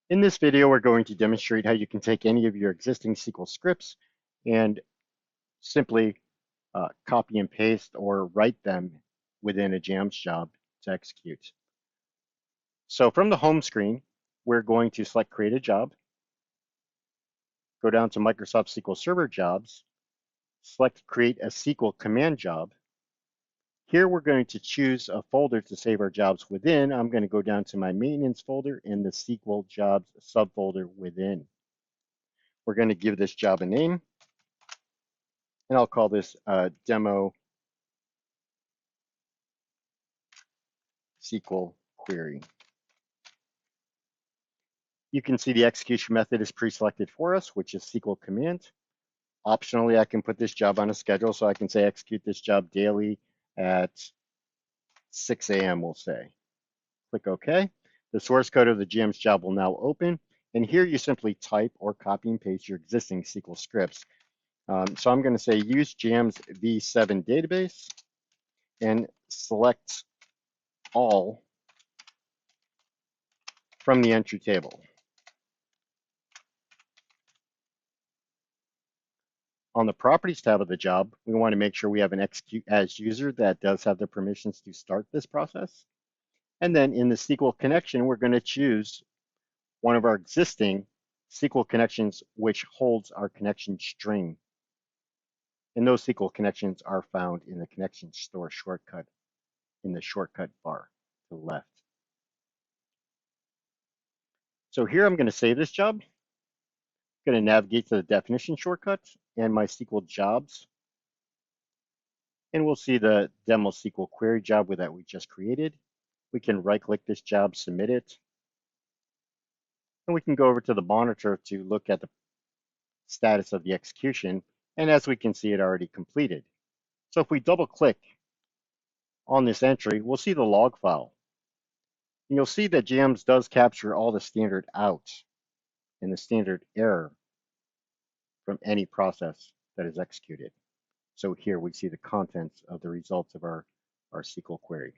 In this video, we're going to demonstrate how you can take any of your existing SQL scripts and simply copy and paste or write them within a JAMS job to execute. So from the home screen, we're going to select Create a Job, go down to Microsoft SQL Server Jobs, select Create a SQL Command Job. Here we're going to choose a folder to save our jobs within. I'm going to go down to my maintenance folder in the SQL Jobs subfolder within. We're going to give this job a name, and I'll call this Demo SQL Query. You can see the execution method is pre-selected for us, which is SQL Command. Optionally, I can put this job on a schedule, so I can say execute this job daily at 6 a.m., we'll say. Click OK. The source code of the JAMS job will now open, and here you simply type or copy and paste your existing SQL scripts. So I'm going to say use JAMS v7 database and select all from the entry table. On the Properties tab of the job, we want to make sure we have an Execute As user that does have the permissions to start this process. And then in the SQL connection, we're going to choose one of our existing SQL connections which holds our connection string. And those SQL connections are found in the connection store shortcut in the shortcut bar to the left. So here I'm going to save this job. I'm going to navigate to the definition shortcut and my SQL jobs. And we'll see the demo SQL query job that we just created. We can right-click this job, submit it. And we can go over to the monitor to look at the status of the execution. And as we can see, it already completed. So if we double-click on this entry, we'll see the log file. And you'll see that JAMS does capture all the standard out and the standard error from any process that is executed. So here we see the contents of the results of our SQL query.